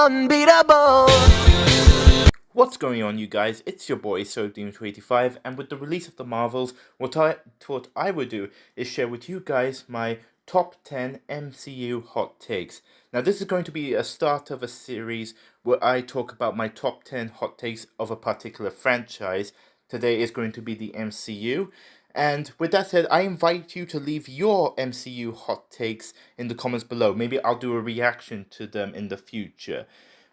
unbeatable. What's going on, you guys? It's your boy SoDoom285, and with the release of the Marvels, what I thought I would do is share with you guys my top 10 MCU hot takes. Now, this is going to be a start of a series where I talk about my top 10 hot takes of a particular franchise. Today is going to be the MCU. And with that said, I invite you to leave your MCU hot takes in the comments below. Maybe I'll do a reaction to them in the future.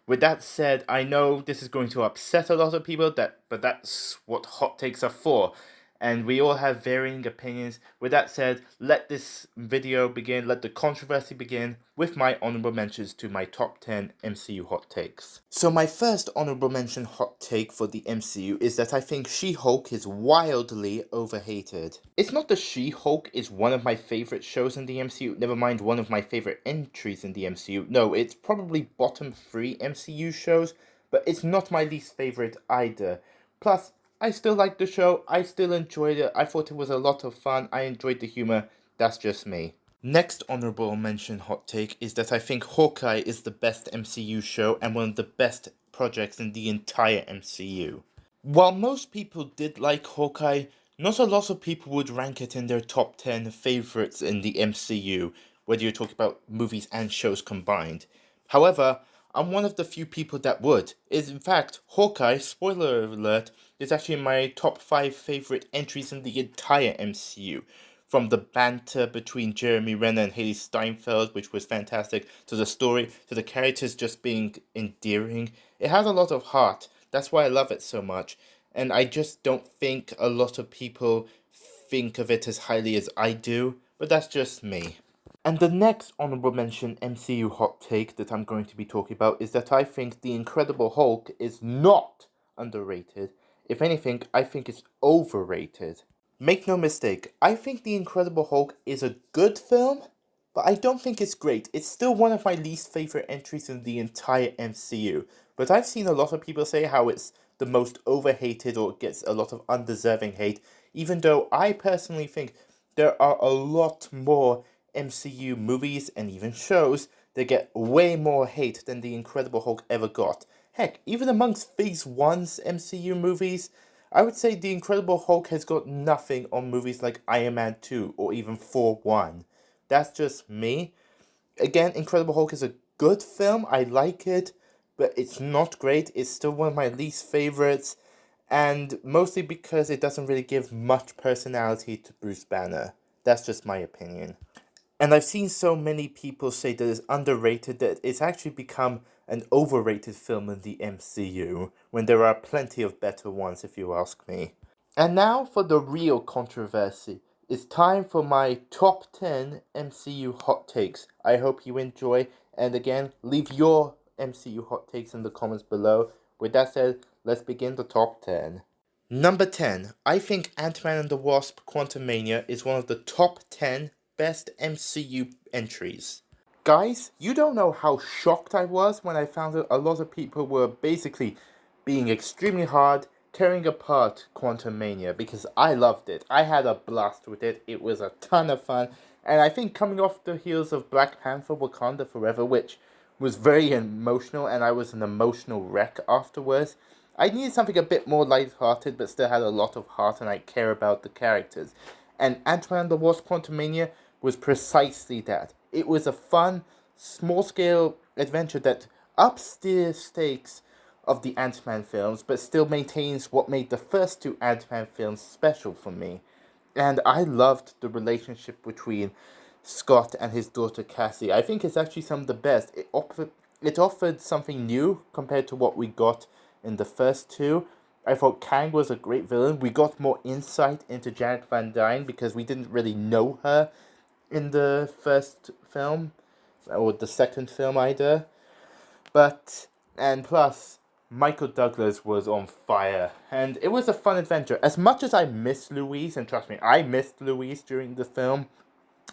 With that said, I know this is going to upset a lot of people, but that's what hot takes are for. And we all have varying opinions. With that said, let this video begin, let the controversy begin with my honorable mentions to my top 10 MCU hot takes. So my first honorable mention hot take for the MCU is that I think She-Hulk is wildly overhated. It's not that She-Hulk is one of my favorite shows in the MCU, never mind one of my favorite entries in the MCU. No, it's probably bottom 3 MCU shows, but it's not my least favorite either. Plus, I still like the show, I still enjoyed it, I thought it was a lot of fun, I enjoyed the humor, that's just me. Next honorable mention hot take is that I think Hawkeye is the best MCU show and one of the best projects in the entire MCU. While most people did like Hawkeye, not a lot of people would rank it in their top 10 favorites in the MCU, whether you're talking about movies and shows combined. However, I'm one of the few people that would. In fact, Hawkeye, spoiler alert, is actually my top 5 favorite entries in the entire MCU. From the banter between Jeremy Renner and Haley Steinfeld, which was fantastic, to the story, to the characters just being endearing. It has a lot of heart. That's why I love it so much. And I just don't think a lot of people think of it as highly as I do, but that's just me. And the next honorable mention MCU hot take that I'm going to be talking about is that I think The Incredible Hulk is not underrated. If anything, I think it's overrated. Make no mistake, I think The Incredible Hulk is a good film, but I don't think it's great. It's still one of my least favorite entries in the entire MCU. But I've seen a lot of people say how it's the most overhated or gets a lot of undeserving hate, even though I personally think there are a lot more MCU movies and even shows that get way more hate than The Incredible Hulk ever got. Heck, even amongst Phase 1's MCU movies, I would say The Incredible Hulk has got nothing on movies like Iron Man 2 or even Thor 1. That's just me. Again, Incredible Hulk is a good film, I like it, but it's not great. It's still one of my least favorites, and mostly because it doesn't really give much personality to Bruce Banner. That's just my opinion. And I've seen so many people say that it's underrated that it's actually become an overrated film in the MCU, when there are plenty of better ones if you ask me. And now for the real controversy. It's time for my top 10 MCU hot takes. I hope you enjoy, and again, leave your MCU hot takes in the comments below. With that said, let's begin the top 10. Number 10. I think Ant-Man and the Wasp Quantumania is one of the top 10 best MCU entries. Guys, you don't know how shocked I was when I found out a lot of people were basically being extremely hard, tearing apart Quantumania, because I loved it. I had a blast with it. It was a ton of fun. And I think coming off the heels of Black Panther Wakanda Forever, which was very emotional, and I was an emotional wreck afterwards, I needed something a bit more lighthearted, but still had a lot of heart, and I care about the characters. And Ant-Man and the Wasp Quantumania was precisely that. It was a fun, small-scale adventure that ups the stakes of the Ant-Man films, but still maintains what made the first 2 Ant-Man films special for me. And I loved the relationship between Scott and his daughter Cassie. I think it's actually some of the best. It offered something new compared to what we got in the first 2. I thought Kang was a great villain. We got more insight into Janet Van Dyne because we didn't really know her in the first film, or the second film either. And plus, Michael Douglas was on fire, and it was a fun adventure. As much as I missed Louise, and trust me, I missed Louise during the film,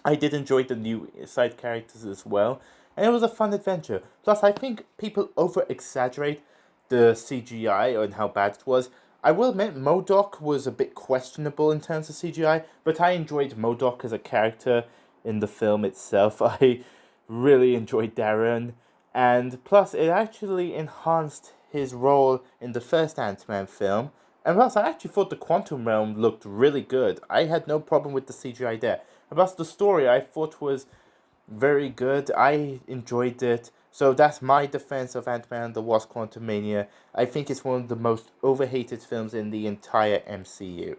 I did enjoy the new side characters as well, and it was a fun adventure. Plus, I think people over-exaggerate the CGI and how bad it was. I will admit, MODOK was a bit questionable in terms of CGI, but I enjoyed MODOK as a character in the film itself. I really enjoyed Darren. And plus, it actually enhanced his role in the first Ant-Man film. And plus, I actually thought the Quantum Realm looked really good. I had no problem with the CGI there. And plus, the story I thought was very good. I enjoyed it. So that's my defense of Ant-Man and the Wasp: Quantumania. I think it's one of the most overhated films in the entire MCU.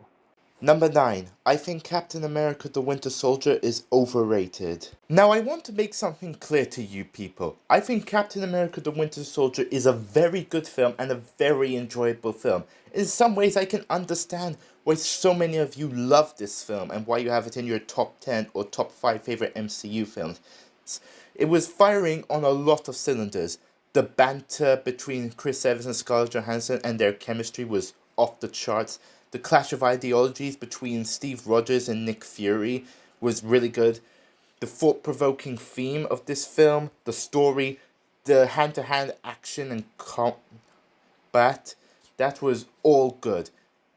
Number 9. I think Captain America the Winter Soldier is overrated. Now, I want to make something clear to you people. I think Captain America the Winter Soldier is a very good film and a very enjoyable film. In some ways, I can understand why so many of you love this film and why you have it in your top 10 or top 5 favorite MCU films. It was firing on a lot of cylinders. The banter between Chris Evans and Scarlett Johansson and their chemistry was off the charts. The clash of ideologies between Steve Rogers and Nick Fury was really good. The thought-provoking theme of this film, the story, the hand-to-hand action and combat, that was all good.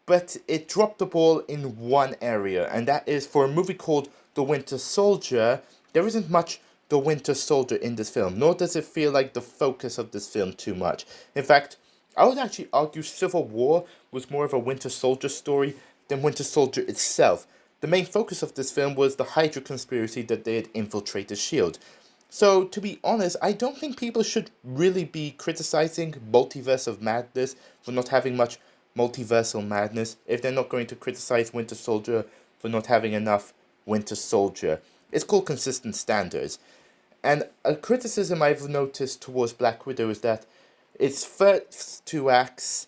But it dropped the ball in one area, and that is for a movie called The Winter Soldier, there isn't much The Winter Soldier in this film, nor does it feel like the focus of this film too much. In fact, I would actually argue Civil War was more of a Winter Soldier story than Winter Soldier itself. The main focus of this film was the Hydra conspiracy that they had infiltrated S.H.I.E.L.D. So, to be honest, I don't think people should really be criticizing Multiverse of Madness for not having much multiversal madness if they're not going to criticize Winter Soldier for not having enough Winter Soldier. It's called consistent standards. And a criticism I've noticed towards Black Widow is that its first two acts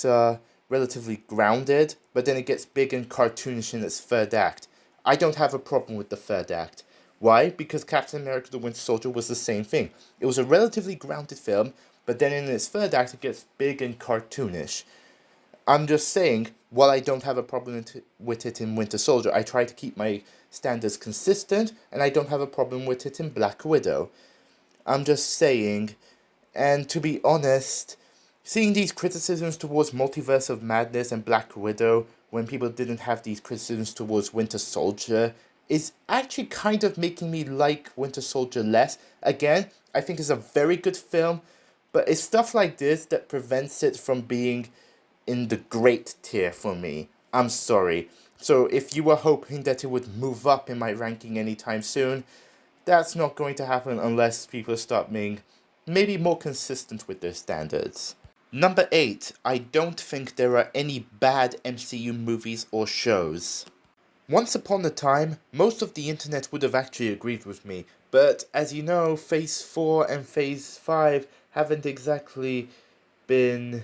are relatively grounded, but then it gets big and cartoonish in its third act. I don't have a problem with the third act. Why? Because Captain America the Winter Soldier was the same thing. It was a relatively grounded film, but then in its third act it gets big and cartoonish. I'm just saying, while I don't have a problem with it in Winter Soldier, I try to keep my standards consistent, and I don't have a problem with it in Black Widow. I'm just saying, and to be honest, seeing these criticisms towards Multiverse of Madness and Black Widow when people didn't have these criticisms towards Winter Soldier is actually kind of making me like Winter Soldier less. Again, I think it's a very good film, but it's stuff like this that prevents it from being in the great tier for me. I'm sorry. So if you were hoping that it would move up in my ranking anytime soon, that's not going to happen unless people start being maybe more consistent with their standards. Number 8. I don't think there are any bad MCU movies or shows. Once upon a time, most of the internet would have actually agreed with me, but as you know, Phase 4 and Phase 5 haven't exactly been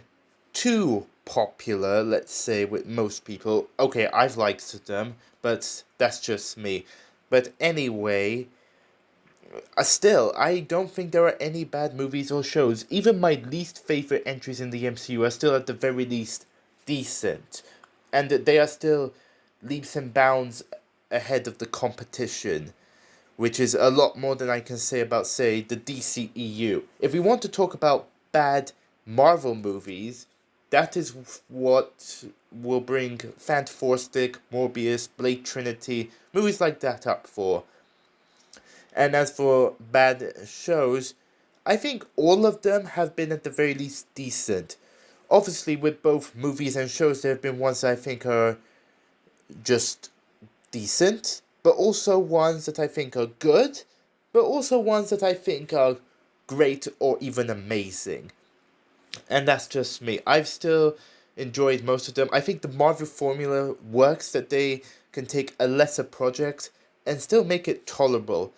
too popular, let's say, with most people. Okay, I've liked them, but that's just me. But anyway, still, I don't think there are any bad movies or shows. Even my least favorite entries in the MCU are still at the very least decent. And they are still leaps and bounds ahead of the competition, which is a lot more than I can say about, say, the DCEU. If we want to talk about bad Marvel movies, that is what will bring Fantastic, Morbius, Blade Trinity, movies like that up for. And as for bad shows, I think all of them have been at the very least decent. Obviously, with both movies and shows, there have been ones that I think are just decent, but also ones that I think are good, but also ones that I think are great or even amazing. And that's just me. I've still enjoyed most of them. I think the Marvel formula works, that they can take a lesser project and still make it tolerable.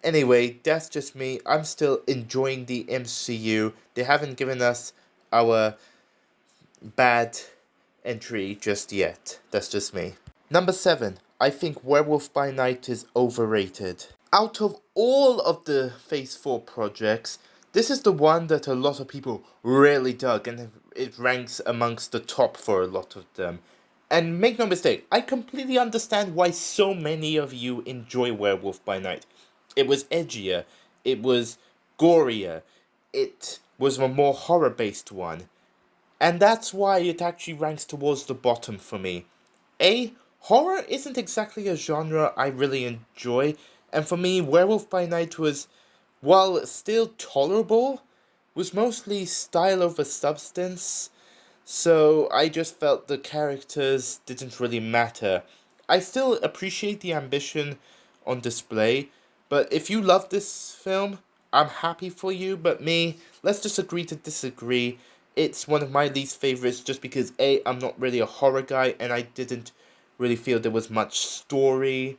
Anyway, that's just me. I'm still enjoying the MCU. They haven't given us our bad entry just yet. That's just me. Number 7. I think Werewolf by Night is overrated. Out of all of the Phase 4 projects, this is the one that a lot of people really dug, and it ranks amongst the top for a lot of them. And make no mistake, I completely understand why so many of you enjoy Werewolf by Night. It was edgier, it was gorier, it was a more horror-based one. And that's why it actually ranks towards the bottom for me. Horror isn't exactly a genre I really enjoy, and for me, Werewolf by Night was while still tolerable, was mostly style over substance. So I just felt the characters didn't really matter. I still appreciate the ambition on display, but if you love this film, I'm happy for you. But me, let's just agree to disagree. It's one of my least favorites just because A, I'm not really a horror guy and I didn't really feel there was much story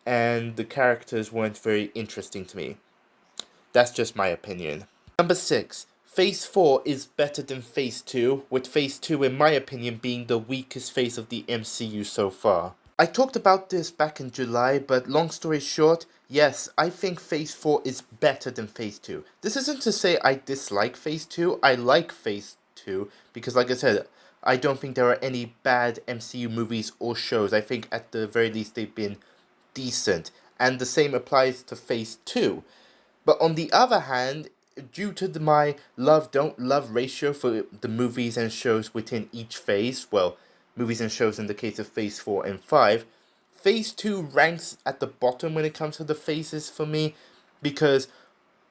and the characters weren't very interesting to me. That's just my opinion. Number 6. Phase 4 is better than Phase 2, with Phase 2 in my opinion being the weakest phase of the MCU so far. I talked about this back in July, but long story short, yes, I think Phase 4 is better than Phase 2. This isn't to say I dislike Phase 2, I like Phase 2, because like I said, I don't think there are any bad MCU movies or shows. I think at the very least they've been decent, and the same applies to Phase 2. But on the other hand, due to my love don't love ratio for the movies and shows within each phase, well, movies and shows in the case of Phase 4 and 5, Phase 2 ranks at the bottom when it comes to the phases for me because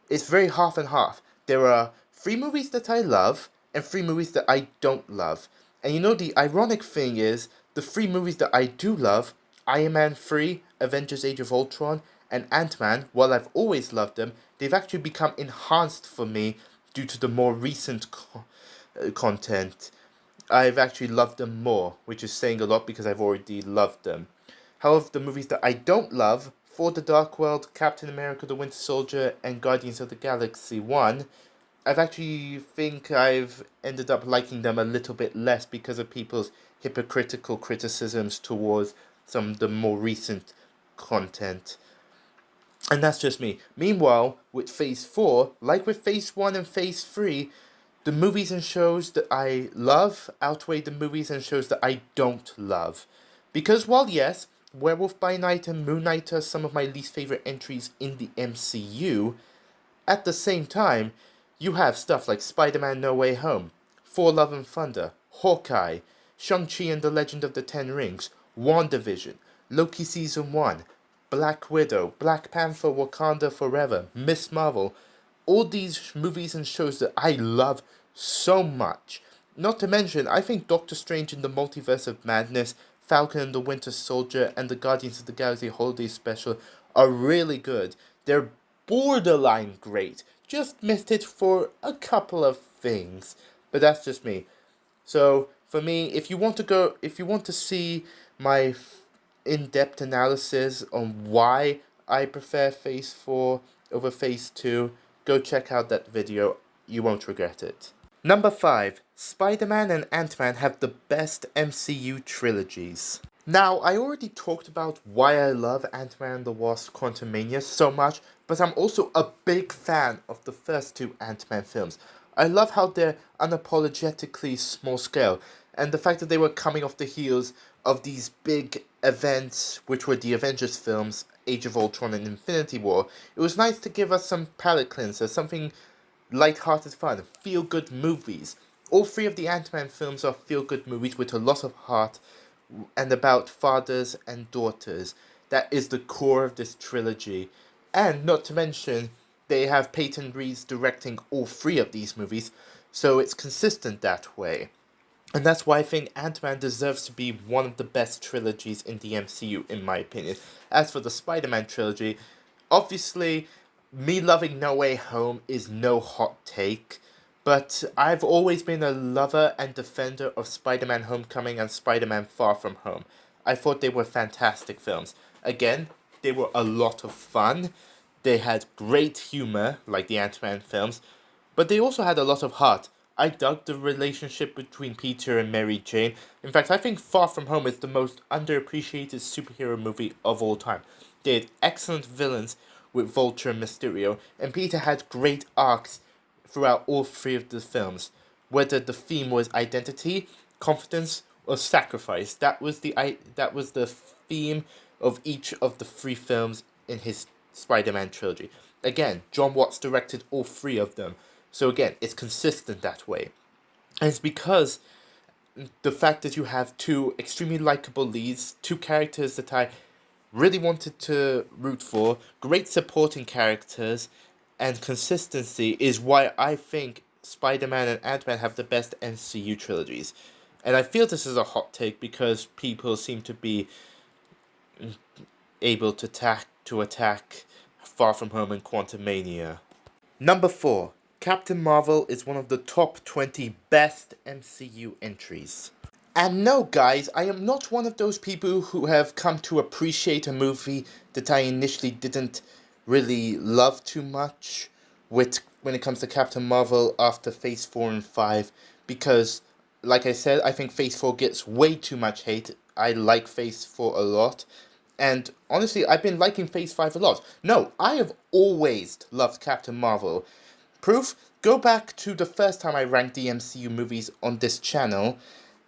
it's very half and half. There are 3 movies that I love and 3 movies that I don't love. And you know, the ironic thing is, the 3 movies that I do love, Iron Man 3, Avengers Age of Ultron, and Ant-Man, while I've always loved them, they've actually become enhanced for me due to the more recent content. I've actually loved them more, which is saying a lot because I've already loved them. However, the movies that I don't love, For the Dark World, Captain America the Winter Soldier, and Guardians of the Galaxy 1, I've actually think I've ended up liking them a little bit less because of people's hypocritical criticisms towards some of the more recent content. And that's just me. Meanwhile, with Phase 4, like with Phase 1 and Phase 3, the movies and shows that I love outweigh the movies and shows that I don't love. Because while yes, Werewolf by Night and Moon Knight are some of my least favorite entries in the MCU, at the same time, you have stuff like Spider-Man No Way Home, Thor Love and Thunder, Hawkeye, Shang-Chi and the Legend of the Ten Rings, WandaVision, Loki Season 1, Black Widow, Black Panther Wakanda Forever, Miss Marvel, all these movies and shows that I love so much. Not to mention, I think Doctor Strange in the Multiverse of Madness, Falcon and the Winter Soldier, and the Guardians of the Galaxy Holiday Special are really good. They're borderline great. Just missed it for a couple of things. But that's just me. So for me, if you want to see my in-depth analysis on why I prefer Phase 4 over Phase 2, go check out that video. You won't regret it. Number 5. Spider-Man and Ant-Man have the best MCU trilogies. Now, I already talked about why I love Ant-Man and the Wasp Quantumania so much, but I'm also a big fan of the first 2 Ant-Man films. I love how they're unapologetically small scale, and the fact that they were coming off the heels of these big events, which were the Avengers films, Age of Ultron and Infinity War. It was nice to give us some palate cleanser, something light-hearted fun, feel-good movies. All 3 of the Ant-Man films are feel-good movies with a lot of heart and about fathers and daughters. That is the core of this trilogy. And not to mention, they have Peyton Reed's directing all 3 of these movies, so it's consistent that way. And that's why I think Ant-Man deserves to be one of the best trilogies in the MCU, in my opinion. As for the Spider-Man trilogy, obviously, me loving No Way Home is no hot take, but I've always been a lover and defender of Spider-Man Homecoming and Spider-Man Far From Home. I thought they were fantastic films. Again, they were a lot of fun. They had great humor, like the Ant-Man films, but they also had a lot of heart. I dug the relationship between Peter and Mary Jane. In fact, I think Far From Home is the most underappreciated superhero movie of all time. They had excellent villains with Vulture and Mysterio, and Peter had great arcs throughout all 3 of the films. Whether the theme was identity, confidence, or sacrifice, that was the theme of each of the 3 films in his Spider-Man trilogy. Again, John Watts directed all 3 of them. So again, it's consistent that way. And it's because the fact that you have 2 extremely likable leads, 2 characters that I really wanted to root for, great supporting characters, and consistency is why I think Spider-Man and Ant-Man have the best MCU trilogies. And I feel this is a hot take because people seem to be able to attack Far From Home and Quantumania. Number 4. Captain Marvel is one of the top 20 best MCU entries. And no, guys, I am not one of those people who have come to appreciate a movie that I initially didn't really love too much when it comes to Captain Marvel after Phase 4 and 5, because, like I said, I think Phase 4 gets way too much hate. I like Phase 4 a lot. And honestly, I've been liking Phase 5 a lot. No, I have always loved Captain Marvel. Proof? Go back to the first time I ranked the MCU movies on this channel,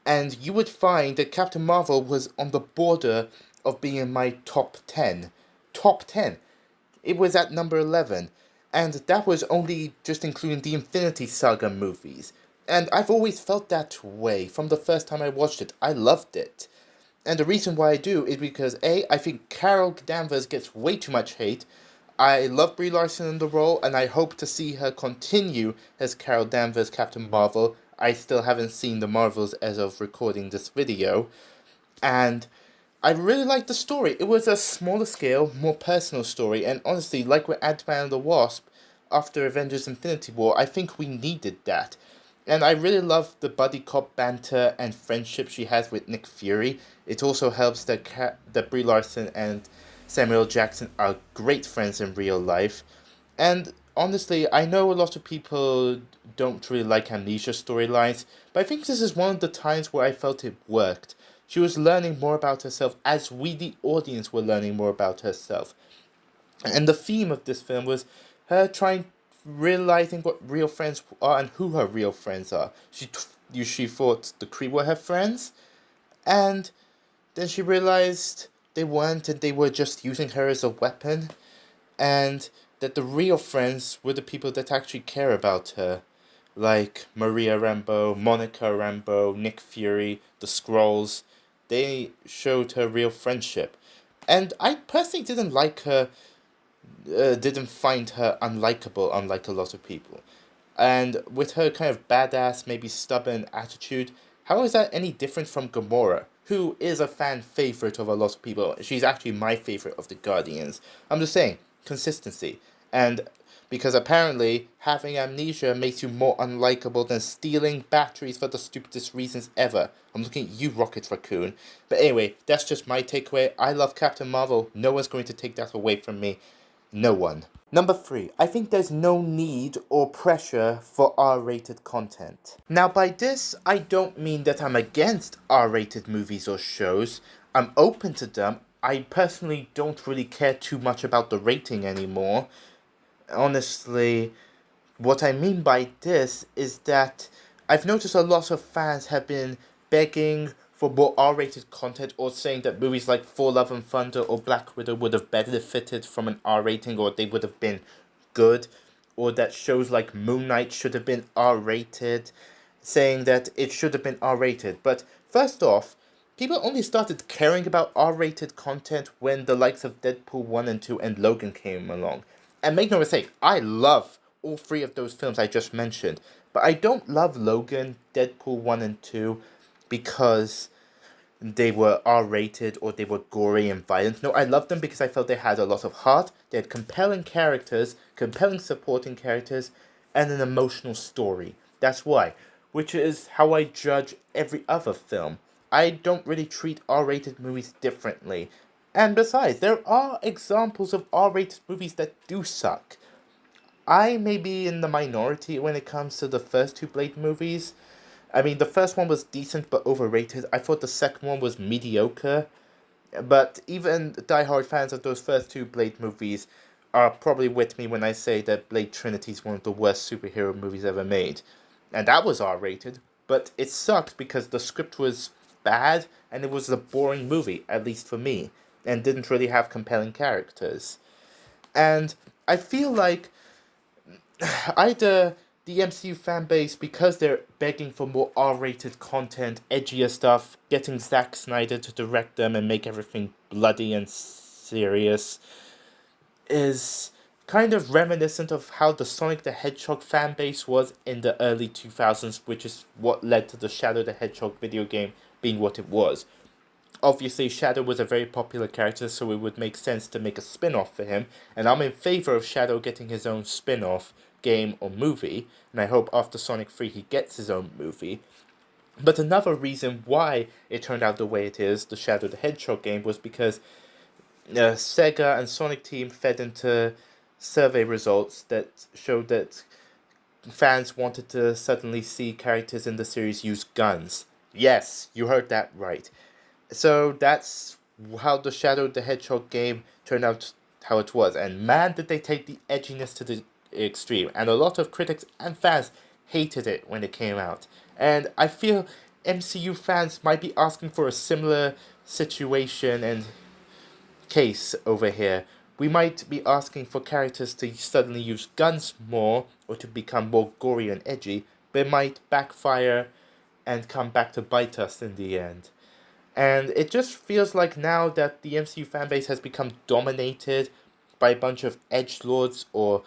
and you would find that Captain Marvel was on the border of being in my top 10. Top 10. It was at number 11. And that was only just including the Infinity Saga movies. And I've always felt that way from the first time I watched it. I loved it. And the reason why I do is because A, I think Carol Danvers gets way too much hate. I love Brie Larson in the role, and I hope to see her continue as Carol Danvers Captain Marvel. I still haven't seen the Marvels as of recording this video. And I really liked the story. It was a smaller scale, more personal story, and honestly, like with Ant-Man and the Wasp, after Avengers Infinity War, I think we needed that. And I really love the buddy cop banter and friendship she has with Nick Fury. It also helps that Brie Larson and Samuel Jackson are great friends in real life. And honestly, I know a lot of people don't really like Amnesia storylines, but I think this is one of the times where I felt it worked. She was learning more about herself as we, the audience, were learning more about herself. And the theme of this film was her realizing what real friends are and who her real friends are. She thought the Kree were her friends, and then she realized they weren't, and they were just using her as a weapon, and that the real friends were the people that actually care about her, like Maria Rambeau, Monica Rambeau, Nick Fury, the Skrulls. They showed her real friendship. And I personally didn't find her unlikable, unlike a lot of people. And with her kind of badass, maybe stubborn attitude, how is that any different from Gamora, who is a fan favorite of a lot of people? She's actually my favorite of the Guardians. I'm just saying, consistency. And because apparently having amnesia makes you more unlikable than stealing batteries for the stupidest reasons ever. I'm looking at you, Rocket Raccoon. But anyway, that's just my takeaway. I love Captain Marvel. No one's going to take that away from me. No one. Number 3. I think there's no need or pressure for R-rated content. Now by this, I don't mean that I'm against R-rated movies or shows. I'm open to them. I personally don't really care too much about the rating anymore. Honestly, what I mean by this is that I've noticed a lot of fans have been begging for more R-rated content, or saying that movies like Thor: Love and Thunder or Black Widow would have benefited from an R rating, or they would have been good, or that shows like Moon Knight should have been R-rated, saying that it should have been R-rated. But first off, people only started caring about R-rated content when the likes of Deadpool 1 and 2 and Logan came along. And make no mistake, I love all 3 of those films I just mentioned, but I don't love Logan, Deadpool 1 and 2 because they were R-rated or they were gory and violent. No, I loved them because I felt they had a lot of heart, they had compelling characters, compelling supporting characters, and an emotional story. That's why. Which is how I judge every other film. I don't really treat R-rated movies differently. And besides, there are examples of R-rated movies that do suck. I may be in the minority when it comes to the first 2 Blade movies. I mean, the first one was decent but overrated. I thought the second one was mediocre. But even diehard fans of those first 2 Blade movies are probably with me when I say that Blade Trinity is one of the worst superhero movies ever made. And that was R-rated, but it sucked because the script was bad and it was a boring movie, at least for me, and didn't really have compelling characters. And I feel like either the MCU fanbase, because they're begging for more R-rated content, edgier stuff, getting Zack Snyder to direct them and make everything bloody and serious, is kind of reminiscent of how the Sonic the Hedgehog fan base was in the early 2000s, which is what led to the Shadow the Hedgehog video game being what it was. Obviously, Shadow was a very popular character, so it would make sense to make a spin-off for him, and I'm in favor of Shadow getting his own spin-off game or movie, and I hope after Sonic 3 he gets his own movie. But another reason why it turned out the way it is, the Shadow the Hedgehog game, was because Sega and Sonic Team fed into survey results that showed that fans wanted to suddenly see characters in the series use guns. Yes, you heard that right. So that's how the Shadow the Hedgehog game turned out how it was. And man, did they take the edginess to the extreme. And a lot of critics and fans hated it when it came out. And I feel MCU fans might be asking for a similar situation and case over here. We might be asking for characters to suddenly use guns more or to become more gory and edgy, but it might backfire and come back to bite us in the end. And it just feels like now that the MCU fanbase has become dominated by a bunch of edgelords or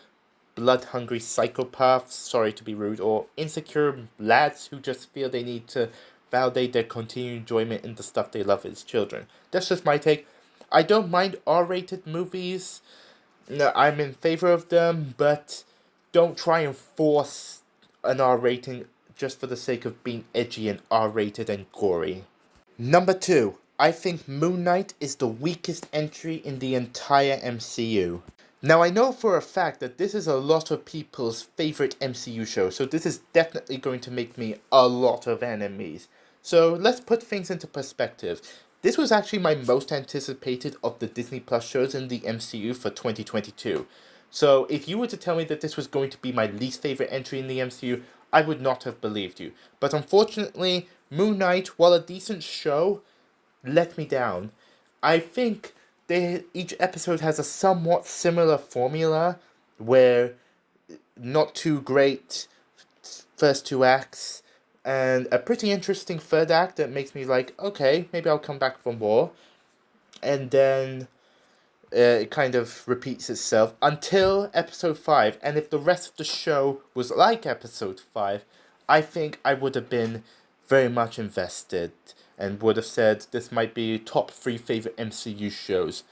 blood-hungry psychopaths, sorry to be rude, or insecure lads who just feel they need to validate their continued enjoyment in the stuff they love as children. That's just my take. I don't mind R-rated movies. No, I'm in favor of them, but don't try and force an R rating just for the sake of being edgy and R-rated and gory. Number 2, I think Moon Knight is the weakest entry in the entire MCU. Now I know for a fact that this is a lot of people's favorite MCU show, so this is definitely going to make me a lot of enemies. So let's put things into perspective. This was actually my most anticipated of the Disney Plus shows in the MCU for 2022. So if you were to tell me that this was going to be my least favorite entry in the MCU, I would not have believed you. But unfortunately, Moon Knight, while a decent show, let me down. I think each episode has a somewhat similar formula where not too great first two acts and a pretty interesting third act that makes me like, okay, maybe I'll come back for more. And then it kind of repeats itself until episode 5. And if the rest of the show was like episode 5, I think I would have been very much invested and would have said this might be top 3 favorite MCU shows.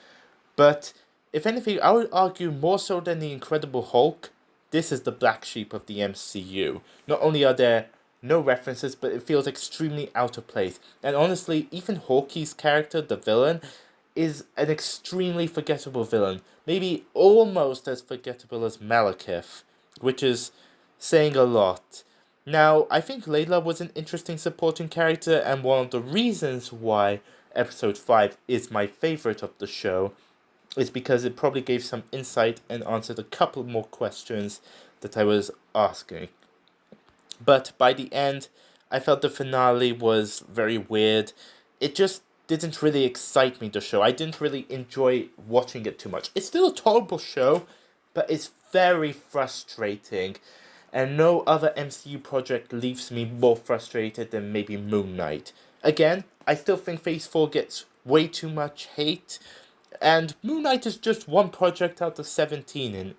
But if anything, I would argue more so than The Incredible Hulk, this is the black sheep of the MCU. Not only are there no references, but it feels extremely out of place. And honestly, even Hawkeye's character, the villain, is an extremely forgettable villain. Maybe almost as forgettable as Malekith, which is saying a lot. Now, I think Layla was an interesting supporting character, and one of the reasons why episode 5 is my favorite of the show is because it probably gave some insight and answered a couple more questions that I was asking. But by the end, I felt the finale was very weird. It just didn't really excite me, the show. I didn't really enjoy watching it too much. It's still a tolerable show, but it's very frustrating. And no other MCU project leaves me more frustrated than maybe Moon Knight. Again, I still think Phase 4 gets way too much hate, and Moon Knight is just one project out of 17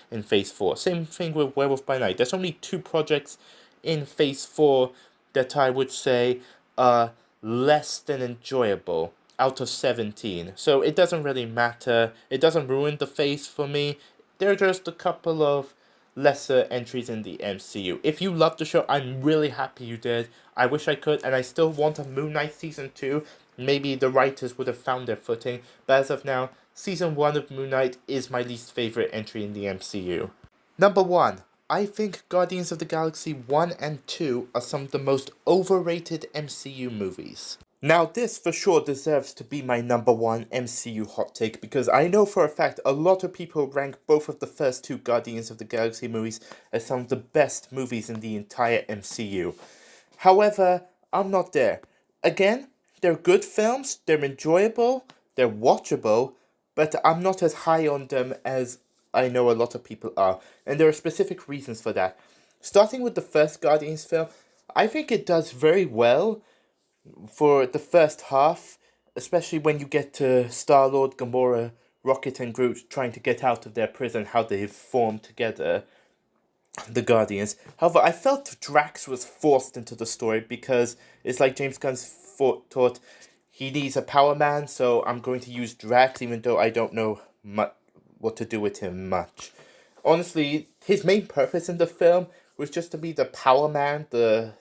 in Phase 4. Same thing with Werewolf by Night. There's only 2 projects in Phase 4 that I would say are less than enjoyable out of 17. So it doesn't really matter. It doesn't ruin the phase for me. There are just a couple of lesser entries in the MCU. If you love the show, I'm really happy you did. I wish I could, and I still want a Moon Knight Season 2. Maybe the writers would have found their footing, but as of now, Season 1 of Moon Knight is my least favorite entry in the MCU. Number 1. I think Guardians of the Galaxy 1 and 2 are some of the most overrated MCU movies. Now this for sure deserves to be my number 1 MCU hot take, because I know for a fact a lot of people rank both of the first 2 Guardians of the Galaxy movies as some of the best movies in the entire MCU. However, I'm not there. Again, they're good films, they're enjoyable, they're watchable, but I'm not as high on them as I know a lot of people are, and there are specific reasons for that. Starting with the first Guardians film, I think it does very well for the first half, especially when you get to Star-Lord, Gamora, Rocket and Groot trying to get out of their prison, how they've formed together, the Guardians. However, I felt Drax was forced into the story because it's like James Gunn's thought he needs a power man, so I'm going to use Drax even though I don't know what to do with him much. Honestly, his main purpose in the film was just to be the power man, the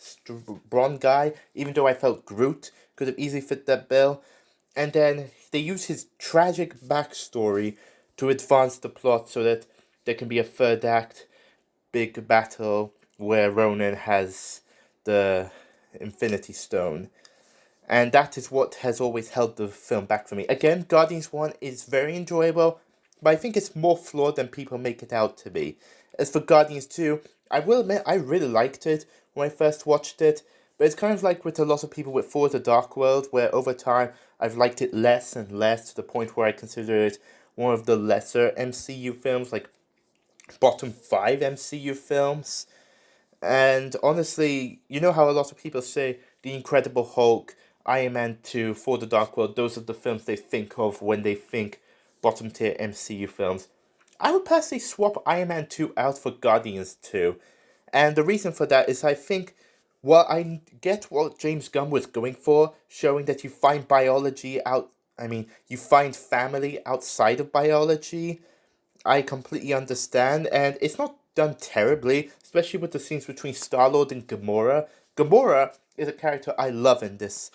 brawn guy, even though I felt Groot could have easily fit that bill. And then they use his tragic backstory to advance the plot so that there can be a third act big battle where Ronan has the Infinity Stone. And that is what has always held the film back for me. Again, Guardians 1 is very enjoyable, but I think it's more flawed than people make it out to be. As for Guardians 2, I will admit I really liked it when I first watched it, but it's kind of like with a lot of people with For the Dark World, where over time I've liked it less and less to the point where I consider it one of the lesser MCU films, like bottom 5 MCU films. And honestly, you know how a lot of people say The Incredible Hulk, Iron Man 2, For the Dark World, those are the films they think of when they think bottom tier MCU films. I would personally swap Iron Man 2 out for Guardians 2. And the reason for that is I think, well, I get what James Gunn was going for, showing that you find you find family outside of biology. I completely understand, and it's not done terribly, especially with the scenes between Star-Lord and Gamora. Gamora is a character I love in this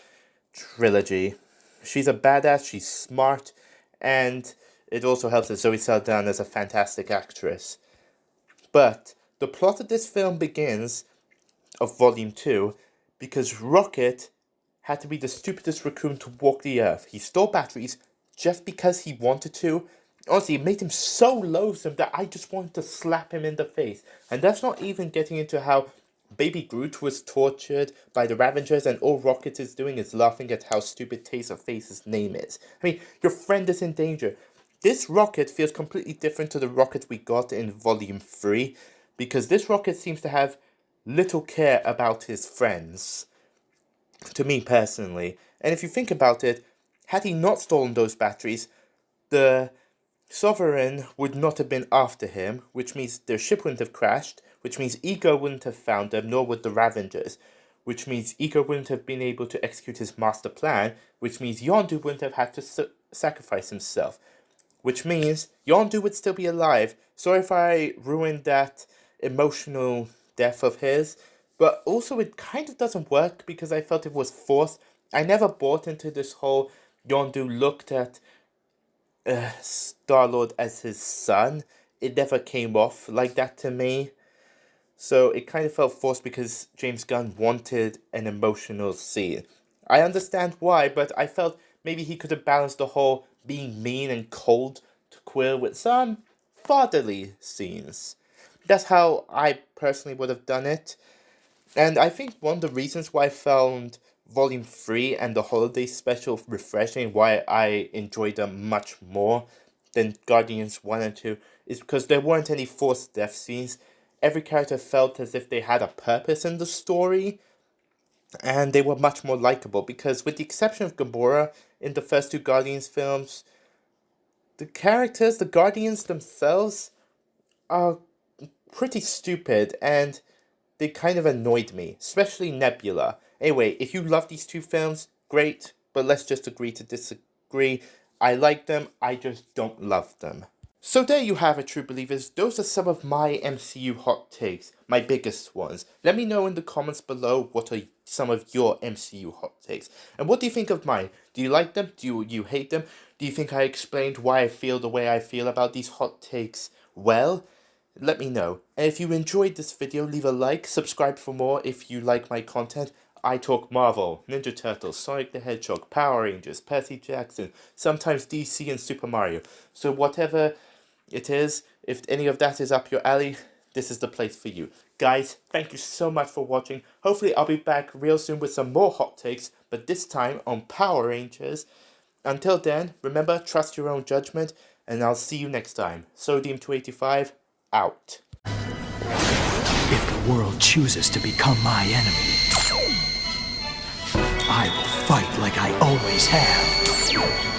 trilogy. She's a badass, she's smart, and it also helps that Zoe Saldana is a fantastic actress. But the plot of this film begins, of Volume 2, because Rocket had to be the stupidest raccoon to walk the earth. He stole batteries just because he wanted to. Honestly, it made him so loathsome that I just wanted to slap him in the face. And that's not even getting into how Baby Groot was tortured by the Ravengers and all Rocket is doing is laughing at how stupid Taserface's name is. I mean, your friend is in danger. This Rocket feels completely different to the Rocket we got in Volume 3, because this Rocket seems to have little care about his friends, to me personally. And if you think about it, had he not stolen those batteries, the Sovereign would not have been after him, which means their ship wouldn't have crashed, which means Ego wouldn't have found them, nor would the Ravengers, which means Ego wouldn't have been able to execute his master plan, which means Yondu wouldn't have had to sacrifice himself, which means Yondu would still be alive. Sorry if I ruined that emotional death of his, but also it kind of doesn't work because I felt it was forced. I never bought into this whole Yondu looked at Star-Lord as his son. It never came off like that to me. So it kind of felt forced because James Gunn wanted an emotional scene. I understand why, but I felt maybe he could have balanced the whole being mean and cold to Quill with some fatherly scenes. That's how I personally would have done it. And I think one of the reasons why I found Volume 3 and the Holiday Special refreshing, why I enjoyed them much more than Guardians 1 and 2, is because there weren't any forced death scenes. Every character felt as if they had a purpose in the story, and they were much more likable, because with the exception of Gamora in the first two Guardians films, the characters, the Guardians themselves, are pretty stupid, and they kind of annoyed me, especially Nebula. Anyway, if you love these two films, great, but let's just agree to disagree. I like them, I just don't love them. So there you have it, true believers. Those are some of my MCU hot takes, my biggest ones. Let me know in the comments below what are some of your MCU hot takes. And what do you think of mine? Do you like them? Do you hate them? Do you think I explained why I feel the way I feel about these hot takes well? Let me know. And if you enjoyed this video, leave a like, subscribe for more if you like my content. I talk Marvel, Ninja Turtles, Sonic the Hedgehog, Power Rangers, Percy Jackson, sometimes DC and Super Mario. So whatever it is, if any of that is up your alley, this is the place for you. Guys, thank you so much for watching. Hopefully I'll be back real soon with some more hot takes, but this time on Power Rangers. Until then, remember, trust your own judgment, and I'll see you next time. Sodium285, out. If the world chooses to become my enemy, I will fight like I always have.